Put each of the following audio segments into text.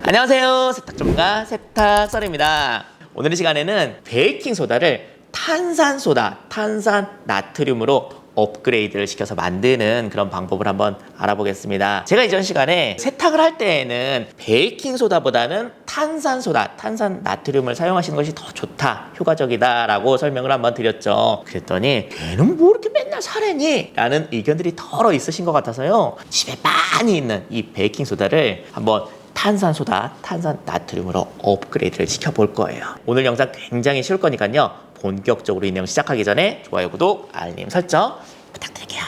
안녕하세요. 세탁 전문가 세탁설입니다. 오늘 이 시간에는 베이킹소다를 탄산소다, 탄산나트륨으로 업그레이드를 시켜서 만드는 그런 방법을 한번 알아보겠습니다. 제가 이전 시간에 세탁을 할 때에는 베이킹소다보다는 탄산소다, 탄산나트륨을 사용하시는 것이 더 좋다, 효과적이다 라고 설명을 한번 드렸죠. 그랬더니 걔는 뭐 이렇게 맨날 사래니? 라는 의견들이 더러 있으신 것 같아서요. 집에 많이 있는 이 베이킹소다를 한번 탄산소다, 탄산나트륨으로 업그레이드를 시켜볼 거예요. 오늘 영상 굉장히 쉬울 거니까요. 본격적으로 이 내용 시작하기 전에 좋아요, 구독, 알림 설정 부탁드릴게요.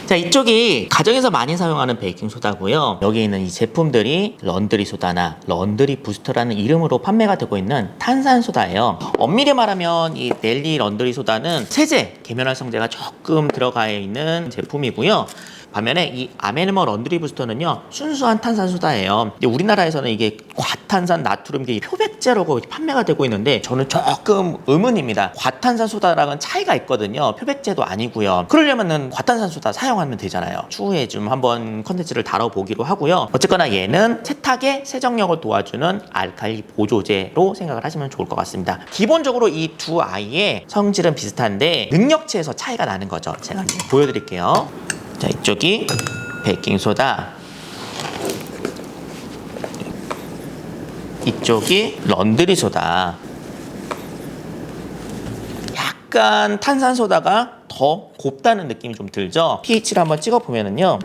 자, 이쪽이 가정에서 많이 사용하는 베이킹소다고요. 여기 있는 이 제품들이 런드리소다나 런드리 부스터라는 이름으로 판매가 되고 있는 탄산소다예요. 엄밀히 말하면 이 넬리 런드리소다는 세제, 계면활성제가 조금 들어가 있는 제품이고요. 반면에 이 아메르머 런드리 부스터는요, 순수한 탄산소다예요. 근데 우리나라에서는 이게 과탄산 나트륨 표백제라고 판매가 되고 있는데 저는 조금 의문입니다. 과탄산소다랑은 차이가 있거든요. 표백제도 아니고요. 그러려면은 과탄산소다 사용하면 되잖아요. 추후에 좀 한번 컨텐츠를 다뤄보기로 하고요. 어쨌거나 얘는 세탁의 세정력을 도와주는 알칼리 보조제로 생각을 하시면 좋을 것 같습니다. 기본적으로 이 두 아이의 성질은 비슷한데 능력치에서 차이가 나는 거죠. 제가 이제 보여드릴게요. 자, 이쪽이 베이킹소다, 이쪽이 런드리소다. 약간 탄산소다가 더 곱다는 느낌이 좀 들죠? pH를 한번 찍어보면은요,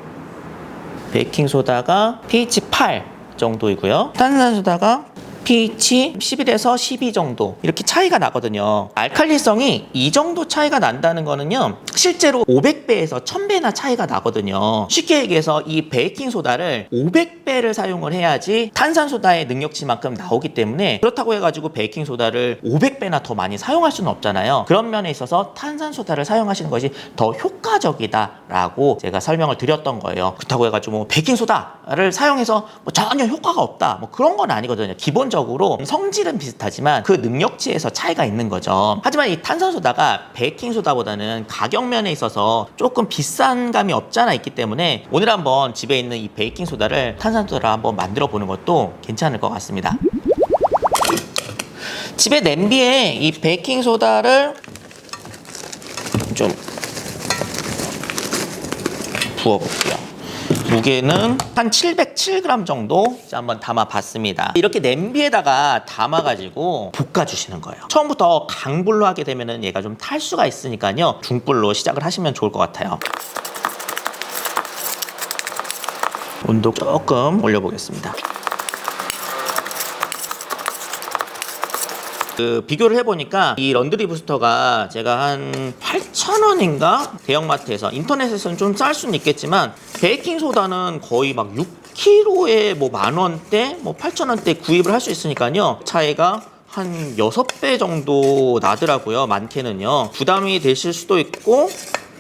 베이킹소다가 pH 8 정도이고요, 탄산소다가 pH 11에서 12 정도 이렇게 차이가 나거든요. 알칼리성이 이 정도 차이가 난다는 거는요, 실제로 500배에서 1000배나 차이가 나거든요. 쉽게 얘기해서 이 베이킹소다를 500배를 사용을 해야지 탄산소다의 능력치만큼 나오기 때문에, 그렇다고 해가지고 베이킹소다를 500배나 더 많이 사용할 수는 없잖아요. 그런 면에 있어서 탄산소다를 사용하시는 것이 더 효과적이다라고 제가 설명을 드렸던 거예요. 그렇다고 해가지고 뭐 베이킹소다를 사용해서 뭐 전혀 효과가 없다, 뭐 그런 건 아니거든요. 기본적으로 성질은 비슷하지만 그 능력치에서 차이가 있는 거죠. 하지만 이 탄산소다가 베이킹소다보다는 가격 면에 있어서 조금 비싼 감이 없잖아 있기 때문에 오늘 한번 집에 있는 이 베이킹소다를 탄산소다로 한번 만들어 보는 것도 괜찮을 것 같습니다. 집에 냄비에 이 베이킹소다를 좀 부어볼게요. 무게는 한 707g 정도 한번 담아봤습니다. 이렇게 냄비에다가 담아가지고 볶아주시는 거예요. 처음부터 강불로 하게 되면 얘가 좀 탈 수가 있으니까요, 중불로 시작을 하시면 좋을 것 같아요. 온도 조금 올려보겠습니다. 비교를 해보니까 이 런드리 부스터가 제가 한 8,000원인가? 대형마트에서, 인터넷에서는 좀 쌀 수는 있겠지만 베이킹소다는 거의 막 6kg에 뭐 10,000원대, 뭐 8,000원대 구입을 할 수 있으니까요, 차이가 한 6배 정도 나더라고요. 많게는요. 부담이 되실 수도 있고,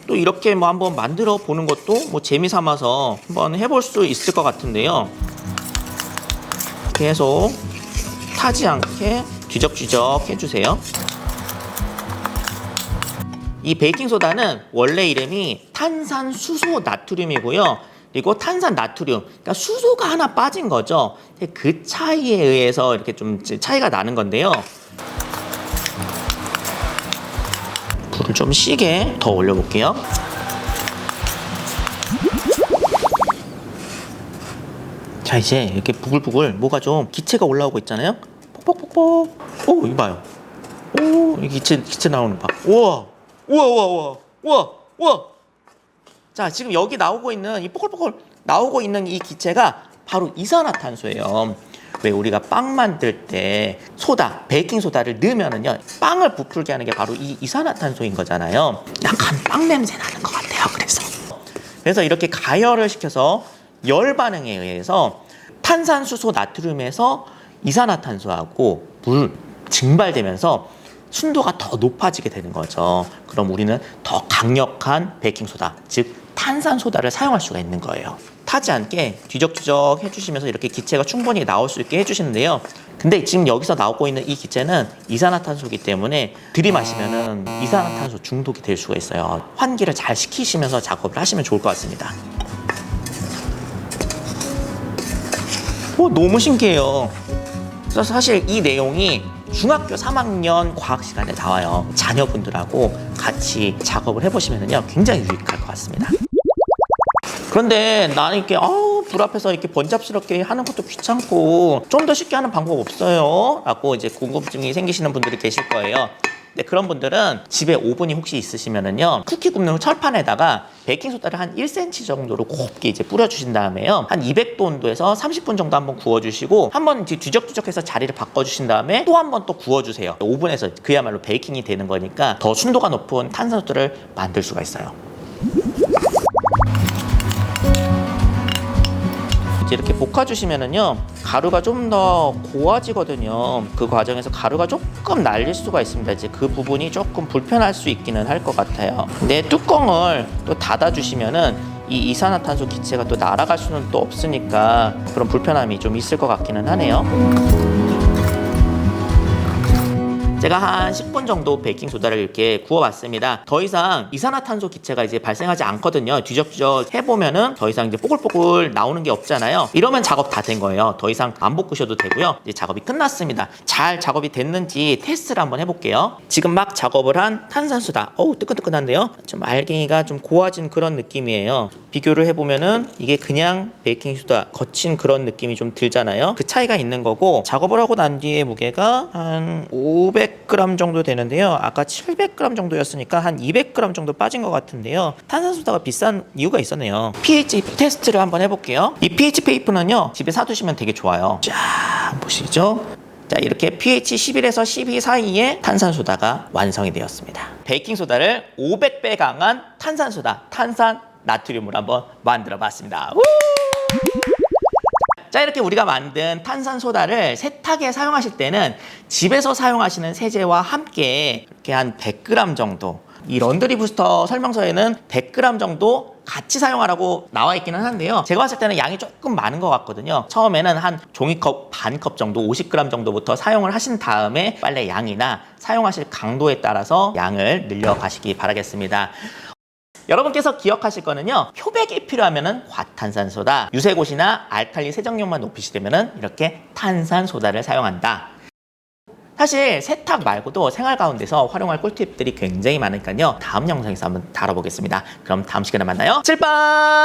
또 이렇게 뭐 한번 만들어 보는 것도 뭐 재미삼아서 한번 해볼 수 있을 것 같은데요. 계속 타지 않게 뒤적뒤적 해주세요. 이 베이킹소다는 원래 이름이 탄산수소 나트륨이고요. 그리고 탄산나트륨, 그러니까 수소가 하나 빠진 거죠. 그 차이에 의해서 이렇게 좀 차이가 나는 건데요. 불을 좀 시게 더 올려볼게요. 자, 이제 이렇게 부글부글 뭐가 좀 기체가 올라오고 있잖아요. 뽁뽁뽁뽁. 오, 이거 봐요. 오, 이 기체 나오는 거 봐. 우와, 우와, 우와, 우와, 우와, 우와. 자, 지금 여기 나오고 있는 이 뽀글뽀글 나오고 있는 이 기체가 바로 이산화탄소예요. 왜 우리가 빵 만들 때 소다, 베이킹소다를 넣으면은요, 빵을 부풀게 하는 게 바로 이 이산화탄소인 거잖아요. 약간 빵 냄새 나는 것 같아요. 그래서 이렇게 가열을 시켜서 열 반응에 의해서 탄산수소 나트륨에서 이산화탄소하고 물 증발되면서 순도가 더 높아지게 되는 거죠. 그럼 우리는 더 강력한 베이킹소다, 즉 탄산소다를 사용할 수가 있는 거예요. 타지 않게 뒤적뒤적 해주시면서 이렇게 기체가 충분히 나올 수 있게 해주시는데요. 근데 지금 여기서 나오고 있는 이 기체는 이산화탄소이기 때문에 들이마시면은 이산화탄소 중독이 될 수가 있어요. 환기를 잘 시키시면서 작업을 하시면 좋을 것 같습니다. 너무 신기해요. 그래서 사실 이 내용이 중학교 3학년 과학 시간에 나와요. 자녀분들하고 같이 작업을 해보시면요 굉장히 유익할 것 같습니다. 그런데 나는 이렇게 불 앞에서 이렇게 번잡스럽게 하는 것도 귀찮고 좀 더 쉽게 하는 방법 없어요? 라고 이제 궁금증이 생기시는 분들이 계실 거예요. 네, 그런 분들은 집에 오븐이 혹시 있으시면은요 쿠키 굽는 철판에다가 베이킹소다를 한 1cm 정도로 곱게 이제 뿌려주신 다음에요 한 200도 온도에서 30분 정도 한번 구워주시고 한번 뒤적뒤적해서 자리를 바꿔주신 다음에 또 한 번 또 구워주세요. 오븐에서 그야말로 베이킹이 되는 거니까 더 순도가 높은 탄산소다를 만들 수가 있어요. 이렇게 볶아주시면은요 가루가 좀 더 고와지거든요. 그 과정에서 가루가 조금 날릴 수가 있습니다. 이제 그 부분이 조금 불편할 수 있기는 할 것 같아요. 근데 뚜껑을 또 닫아주시면은 이 이산화탄소 기체가 또 날아갈 수는 또 없으니까 그런 불편함이 좀 있을 것 같기는 하네요. 제가 한 10분 정도 베이킹소다를 이렇게 구워봤습니다. 더 이상 이산화탄소 기체가 이제 발생하지 않거든요. 뒤적뒤적 해보면은 더 이상 이제 뽀글뽀글 나오는 게 없잖아요. 이러면 작업 다 된 거예요. 더 이상 안 볶으셔도 되고요. 이제 작업이 끝났습니다. 잘 작업이 됐는지 테스트를 한번 해볼게요. 지금 막 작업을 한 탄산수다. 뜨끈뜨끈한데요. 좀 알갱이가 좀 고와진 그런 느낌이에요. 비교를 해보면은 이게 그냥 베이킹소다 거친 그런 느낌이 좀 들잖아요. 그 차이가 있는 거고 작업을 하고 난 뒤에 무게가 한 500g 정도 되는데요. 아까 700g 정도였으니까 한 200g 정도 빠진 것 같은데요. 탄산소다가 비싼 이유가 있었네요. pH 테스트를 한번 해볼게요. 이 pH 페이퍼는요 집에 사두시면 되게 좋아요. 자 보시죠. 자 이렇게 pH 11에서 12 사이에 탄산소다가 완성이 되었습니다. 베이킹소다를 500배 강한 탄산소다, 탄산 나트륨으로 한번 만들어 봤습니다. 자 이렇게 우리가 만든 탄산소다를 세탁에 사용하실 때는 집에서 사용하시는 세제와 함께 이렇게 한 100g 정도, 이 런드리 부스터 설명서에는 100g 정도 같이 사용하라고 나와 있기는 한데요. 제가 봤을 때는 양이 조금 많은 것 같거든요. 처음에는 한 종이컵 반컵 정도 50g 정도부터 사용을 하신 다음에 빨래 양이나 사용하실 강도에 따라서 양을 늘려가시기 바라겠습니다. 여러분께서 기억하실 거는요, 표백이 필요하면은 과탄산소다, 유색옷이나 알칼리 세정용만 높이시려면은 이렇게 탄산소다를 사용한다. 사실 세탁 말고도 생활 가운데서 활용할 꿀팁들이 굉장히 많으니까요, 다음 영상에서 한번 다뤄보겠습니다. 그럼 다음 시간에 만나요. 칠빵!